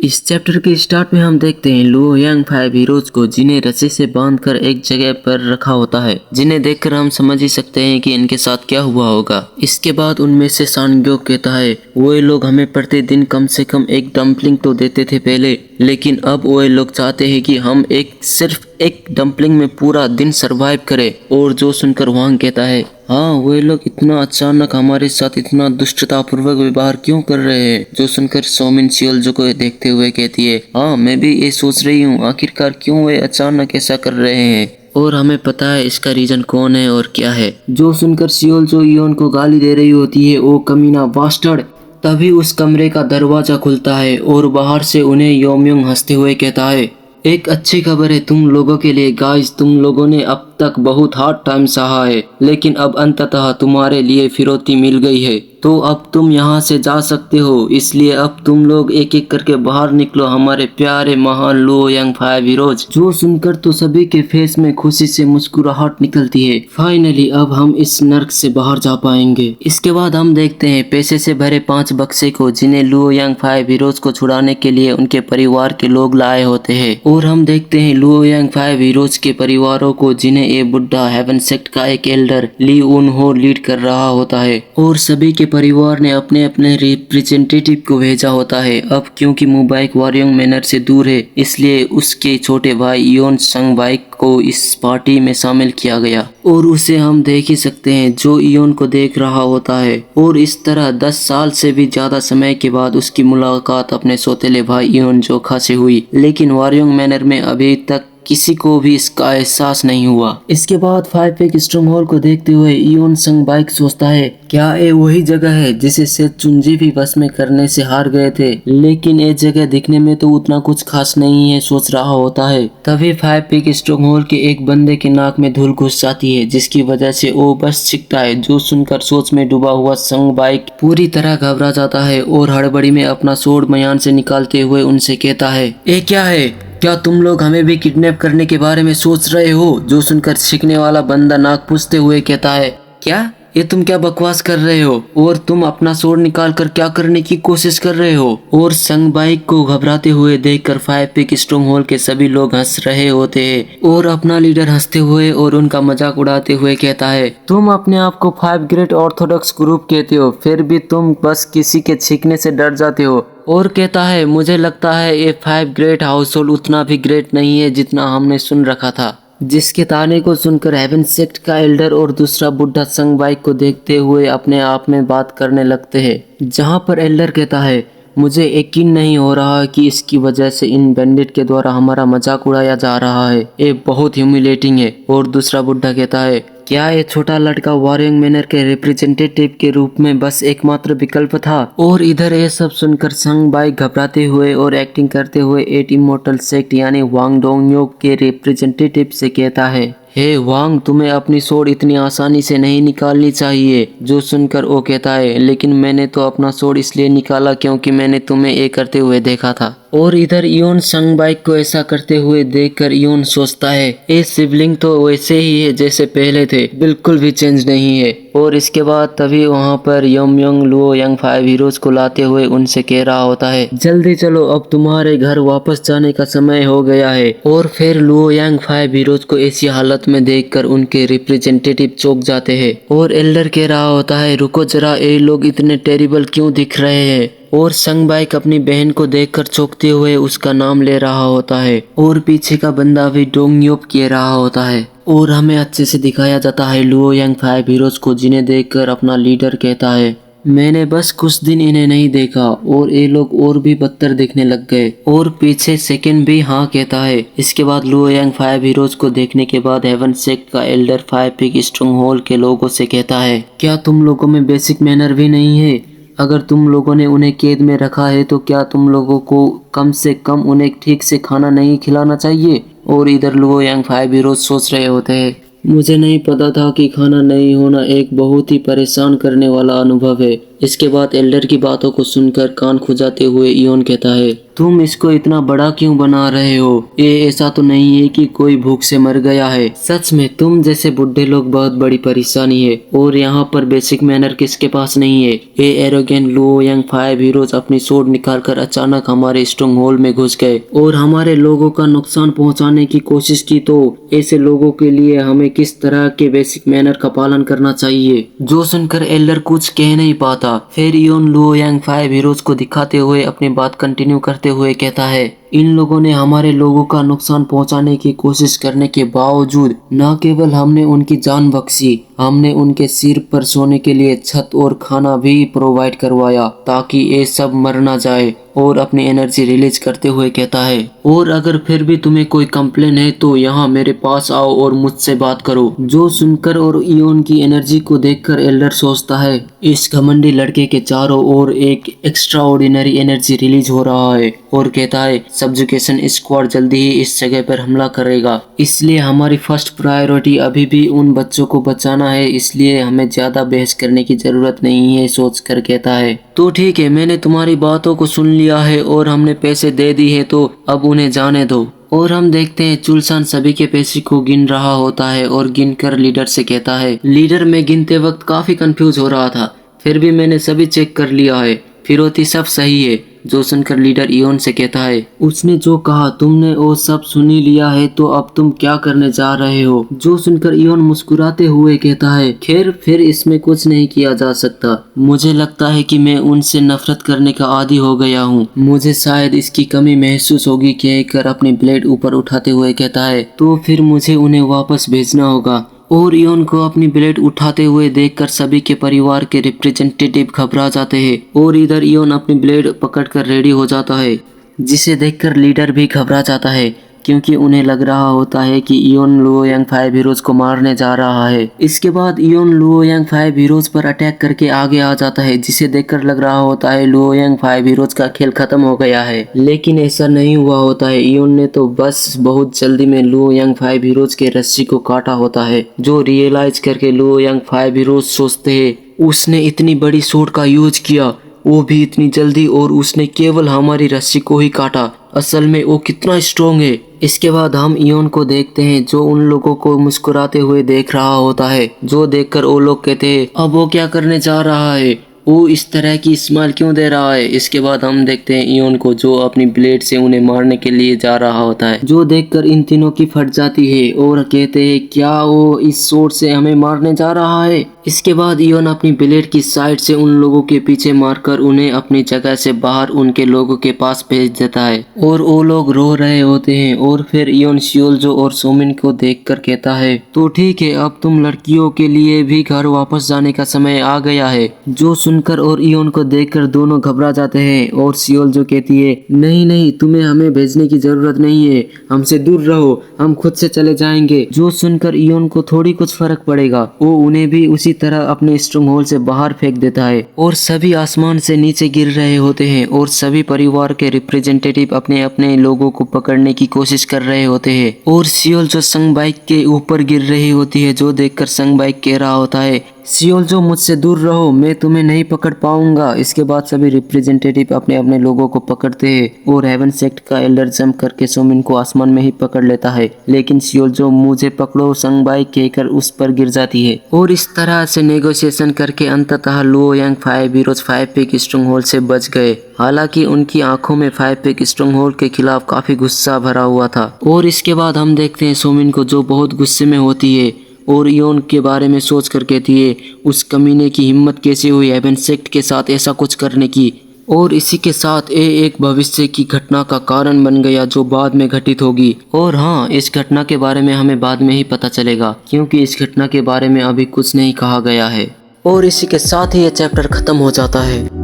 इस चैप्टर के स्टार्ट में हम देखते हैं लुओ यांग 5 हीरोज को जिन्हें रस्सी से बांधकर एक जगह पर रखा होता है, जिन्हें देखकर हम समझ ही सकते हैं कि इनके साथ क्या हुआ होगा। इसके बाद उनमें से सांग्यो कहता है वो लोग हमें प्रतिदिन कम से कम एक डम्पलिंग तो देते थे पहले, लेकिन अब वो लोग चाहते हैं कि हम सिर्फ एक डम्पलिंग में पूरा दिन सरवाइव करें। और जो सुनकर वांग कहता है हाँ वे लोग इतना अचानक हमारे साथ इतना दुष्टतापूर्वक व्यवहार क्यों कर रहे हैं। जो सुनकर सोमिन सियोल्जो को देखते हुए कहती है हाँ मैं भी ये सोच रही हूँ, आखिरकार क्यों वे अचानक ऐसा कर रहे हैं और हमें पता है इसका रीजन कौन है और क्या है। जो सुनकर सियोल्जो इयोन को गाली दे रही होती है ओ कमीना बास्टर्ड। तभी उस कमरे का दरवाजा खुलता है और बाहर से उन्हें योमयोंग हंसते हुए कहता है एक अच्छी खबर है तुम लोगों के लिए गाइस, तुम लोगों ने अब तक बहुत हार्ड टाइम सहा है, लेकिन अब अंततः तुम्हारे लिए फिरौती मिल गई है, तो अब तुम यहाँ से जा सकते हो। इसलिए अब तुम लोग एक एक करके बाहर निकलो हमारे प्यारे महान लुओ यांग 5 हीरोज। जो सुनकर तो सभी के फेस में खुशी से मुस्कुराहट निकलती है। फाइनली अब हम इस नर्क से बाहर जा पाएंगे। इसके बाद हम देखते हैं पैसे से भरे 5 बक्से को जिन्हें लुओ यांग 5 हीरोज को छुड़ाने के लिए उनके परिवार के लोग लाए होते हैं। और हम देखते हैं लुओ यांग 5 हीरोज के परिवारों को जिन्हें ये बुड्ढा हेवन सेक्ट का एक एल्डर ली उन हो लीड कर रहा होता है। और सभी के परिवार ने अपने अपने रिप्रेजेंटेटिव को भेजा होता है। अब क्योंकि मुबाइक वारियोंग मैनर से दूर है, इसलिए उसके छोटे भाई इयोन संगबाइक को इस पार्टी में शामिल किया गया और उसे हम देख ही सकते हैं जो इयोन को देख रहा होता है। और इस तरह 10 साल से भी ज्यादा समय के बाद उसकी मुलाकात अपने सौतेले भाई इयोन जोखा से हुई, लेकिन वारियोंग मैनर में अभी तक किसी को भी इसका एहसास नहीं हुआ। इसके बाद 5 पेक स्ट्रॉन्ग होल को देखते हुए इयोन संगबाइक सोचता है क्या ये वही जगह है जिसे सेत चुंजी भी बस में करने से हार गए थे, लेकिन ये जगह दिखने में तो उतना कुछ खास नहीं है सोच रहा होता है। तभी 5 पेक स्ट्रॉन्ग होल के एक बंदे के नाक में धूल घुस जाती है, जिसकी वजह से वो बस छिकता है। जो सुनकर सोच में डूबा हुआ संगबाइक पूरी तरह घबरा जाता है और हड़बड़ी में अपना सोड मयान से निकालते हुए उनसे कहता है ये क्या है, क्या तुम लोग हमें भी किडनैप करने के बारे में सोच रहे हो। जो सुनकर छिकने वाला बंदा नाक पूछते हुए कहता है क्या ये तुम क्या बकवास कर रहे हो और तुम अपना सोड निकाल कर क्या करने की कोशिश कर रहे हो। और संगबाइक को घबराते हुए देखकर 5 पेक स्ट्रॉन्ग होल के सभी लोग हंस रहे होते हैं और अपना लीडर हंसते हुए और उनका मजाक उड़ाते हुए कहता है तुम अपने आप को 5 ग्रेट ऑर्थोडॉक्स ग्रुप कहते हो, फिर भी तुम बस किसी के छींकने से डर जाते हो। और कहता है मुझे लगता है ये 5 ग्रेट हाउस होल्ड उतना भी ग्रेट नहीं है जितना हमने सुन रखा था। जिसके ताने को सुनकर हेवन सेक्ट का एल्डर और दूसरा बुढ़ा संगबाइक को देखते हुए अपने आप में बात करने लगते हैं, जहां पर एल्डर कहता है मुझे यकीन नहीं हो रहा कि इसकी वजह से इन बैंडिट के द्वारा हमारा मजाक उड़ाया जा रहा है, ये बहुत ह्यूमिलेटिंग है। और दूसरा बुढ़ा कहता है क्या ये छोटा लड़का वारियोंग मैनर के रिप्रेजेंटेटिव के रूप में बस एकमात्र विकल्प था। और इधर ये सब सुनकर संगबाइक घबराते हुए और एक्टिंग करते हुए 8 इमोर्टल सेक्ट यानी वांग डोंगयोक के रिप्रेजेंटेटिव से कहता है हे वांग तुम्हें अपनी सोड इतनी आसानी से नहीं निकालनी चाहिए। जो सुनकर वो कहता है लेकिन मैंने तो अपना सोड इसलिए निकाला क्योंकि मैंने तुम्हें ये करते हुए देखा था। और इधर इयोन संगबाइक को ऐसा करते हुए देखकर इयोन सोचता है ये सिबलिंग तो वैसे ही है जैसे पहले थे, बिल्कुल भी चेंज नहीं है। और इसके बाद तभी वहाँ पर योमयोंग लुओ यांग 5 हीरोज को लाते हुए उनसे कह रहा होता है जल्दी चलो अब तुम्हारे घर वापस जाने का समय हो गया है। और फिर लुओ यांग 5 हीरोज को ऐसी हालत में देखकर उनके रिप्रेजेंटेटिव चौंक जाते हैं और एल्डर कह रहा होता है रुको जरा, ये लोग इतने टेरिबल क्यों दिख रहे हैं। और संगबाइक अपनी बहन को देखकर चौंकते हुए उसका नाम ले रहा होता है और पीछे का बंदा भी डोंगयोप कह रहा होता है। और हमें अच्छे से दिखाया जाता है लुओ यांग 5 हीरोज को जिन्हें देखकर अपना लीडर कहता है मैंने बस कुछ दिन इन्हें नहीं देखा और ये लोग और भी बदतर दिखने लग गए। और पीछे सेकंड भी हाँ कहता है। इसके बाद लुओ यांग 5 हीरोज को देखने के बाद हेवन सेक्ट का एल्डर 5 पेक स्ट्रॉन्ग होल के लोगों से कहता है क्या तुम लोगों में बेसिक मैनर भी नहीं है। अगर तुम लोगों ने उन्हें कैद में रखा है तो क्या तुम लोगों को कम से कम उन्हें ठीक से खाना नहीं खिलाना चाहिए। और इधर लुओ यांग 5 हीरोज सोच रहे होते हैं मुझे नहीं पता था कि खाना नहीं होना एक बहुत ही परेशान करने वाला अनुभव है। इसके बाद एल्डर की बातों को सुनकर कान खुजाते हुए इयोन कहता है तुम इसको इतना बड़ा क्यों बना रहे हो? ये ऐसा तो नहीं है कि कोई भूख से मर गया है। सच में तुम जैसे बुढ़े लोग बहुत बड़ी परेशानी है और यहाँ पर बेसिक मैनर किसके पास नहीं है। ये एरोगेंट लुओ यांग 5 हीरोज अपनी स्वॉर्ड निकालकर अचानक हमारे स्ट्रॉन्ग होल्ड में घुस गए और हमारे लोगों का नुकसान पहुंचाने की कोशिश की। तो ऐसे लोगों के लिए हमें किस तरह के बेसिक मैनर का पालन करना चाहिए? जो सुनकर एल्डर कुछ कह नहीं पाता। फिर इयोन लुओ यांग 5 हीरोज को दिखाते हुए अपनी बात कंटिन्यू करते हुए कहता है, इन लोगों ने हमारे लोगों का नुकसान पहुंचाने की कोशिश करने के बावजूद न केवल हमने उनकी जान बख्शी, हमने उनके सिर पर सोने के लिए छत और खाना भी प्रोवाइड करवाया ताकि ये सब मर ना जाए। और अपनी एनर्जी रिलीज करते हुए कहता है, और अगर फिर भी तुम्हें कोई कंप्लेन है तो यहाँ मेरे पास आओ और मुझसे बात करो। जो सुनकर और इयोन की एनर्जी को देखकर एल्डर सोचता है, इस घमंडी लड़के के चारों ओर एक एक्स्ट्राऑर्डिनरी एनर्जी रिलीज हो रहा है, और कहता है सब्जुकेशन स्क्वाड जल्दी ही इस जगह पर हमला करेगा, इसलिए हमारी फर्स्ट प्रायोरिटी अभी भी उन बच्चों को बचाना है, इसलिए हमें ज्यादा बहस करने की जरूरत नहीं है। सोच कर कहता है, तो ठीक है, मैंने तुम्हारी बातों को सुन लिया है और हमने पैसे दे दी है, तो अब उन्हें जाने दो। और हम देखते हैं चुलसान सभी के पैसे को गिन रहा होता है और गिनकर लीडर से कहता है, लीडर मैं गिनते वक्त काफी कंफ्यूज हो रहा था, फिर भी मैंने सभी चेक कर लिया है, फिरौती सब सही है। जो सुनकर लीडर इयोन से कहता है, उसने जो कहा तुमने वो सब सुनी लिया है, तो अब तुम क्या करने जा रहे हो? जो सुनकर इयोन मुस्कुराते हुए कहता है, खैर फिर इसमें कुछ नहीं किया जा सकता। मुझे लगता है कि मैं उनसे नफरत करने का आदी हो गया हूँ, मुझे शायद इसकी कमी महसूस होगी। कहकर अपनी ब्लेड ऊपर उठाते हुए कहता है, तो फिर मुझे उन्हें वापस भेजना होगा। और इयोन को अपनी ब्लेड उठाते हुए देखकर सभी के परिवार के रिप्रेजेंटेटिव घबरा जाते हैं और इधर इयोन अपनी ब्लेड पकड़कर रेडी हो जाता है, जिसे देखकर लीडर भी घबरा जाता है क्योंकि उन्हें लग रहा होता है कि इयोन लुओ यांग 5 हीरोज को मारने जा रहा है। इसके बाद इयोन लुओ यांग 5 हीरोज पर अटैक करके आगे आ जाता है, जिसे देखकर लग रहा होता है लुओ यांग 5 हीरोज का खेल खत्म हो गया है, लेकिन ऐसा नहीं हुआ होता है। इयोन ने तो बस बहुत जल्दी में लुओ यांग 5 हीरोज के रस्सी को काटा होता है, जो रियलाइज करके लुओ यांग 5 हीरोज सोचते हैं, उसने इतनी बड़ी शॉट का यूज किया, वो भी इतनी जल्दी, और उसने केवल हमारी रस्सी को ही काटा, असल में वो कितना स्ट्रॉन्ग है। इसके बाद हम इयोन को देखते हैं जो उन लोगों को मुस्कुराते हुए देख रहा होता है, जो देखकर वो लोग कहते हैं, अब वो क्या करने जा रहा है, वो इस तरह की स्माइल क्यों दे रहा है। इसके बाद हम देखते हैं इयोन को जो अपनी ब्लेड से उन्हें मारने के लिए जा रहा होता है, जो देखकर इन तीनों की फट जाती है और कहते हैं, क्या वो इस शॉट से हमें मारने जा रहा है। इसके बाद इयोन अपनी ब्लेड की साइड से उन लोगों के पीछे मारकर उन्हें अपनी जगह से बाहर उनके लोगों के पास भेज देता है और वो लोग रो रहे होते हैं। और फिर इयोन शियोल्जो और सोमिन को देखकर कहता है, तो ठीक है, अब तुम लड़कियों के लिए भी घर वापस जाने का समय आ गया है। जो सुनकर और इयोन को देखकर दोनों घबरा जाते हैं और शियोल्जो कहती है, नहीं नहीं, तुम्हें हमें भेजने की जरूरत नहीं है, हमसे दूर रहो, हम खुद से चले जाएंगे। जो सुनकर इयोन को थोड़ी कुछ फर्क पड़ेगा, वो उन्हें भी उसी तरह अपने स्ट्रॉन्ग होल्ड से बाहर फेंक देता है और सभी आसमान से नीचे गिर रहे होते हैं और सभी परिवार के रिप्रेजेंटेटिव अपने अपने लोगों को पकड़ने की कोशिश कर रहे होते हैं। और शियोल्जो संगबाइक के ऊपर गिर रही होती है, जो देखकर संगबाइक कह रहा होता है, शियोल्जो मुझसे दूर रहो, मैं तुम्हें नहीं पकड़ पाऊंगा। इसके बाद सभी रिप्रेजेंटेटिव अपने अपने लोगों को पकड़ते हैं और हेवन सेक्ट का एल्डर जंप करके सोमिन को आसमान में ही पकड़ लेता है, लेकिन शियोल्जो मुझे पकड़ो संगबाई कहकर उस पर गिर जाती है। और इस तरह से नेगोशिएशन करके अंततः लुओ यांग 5 हीरोज 5 पिग स्ट्रॉन्ग होल्ड से बच गए। हालांकि उनकी आंखों में 5 पिग स्ट्रॉन्ग होल्ड के खिलाफ काफी गुस्सा भरा हुआ था। और इसके बाद हम देखते हैं सोमिन को, जो बहुत गुस्से में होती है और इयोन के बारे में सोच कर कहती है, उस कमीने की हिम्मत कैसे हुई हेवन सेक्ट के साथ ऐसा कुछ करने की। और इसी के साथ ये एक भविष्य की घटना का कारण बन गया जो बाद में घटित होगी। और हाँ, इस घटना के बारे में हमें बाद में ही पता चलेगा, क्योंकि इस घटना के बारे में अभी कुछ नहीं कहा गया है। और इसी के साथ ही ये चैप्टर खत्म हो जाता है।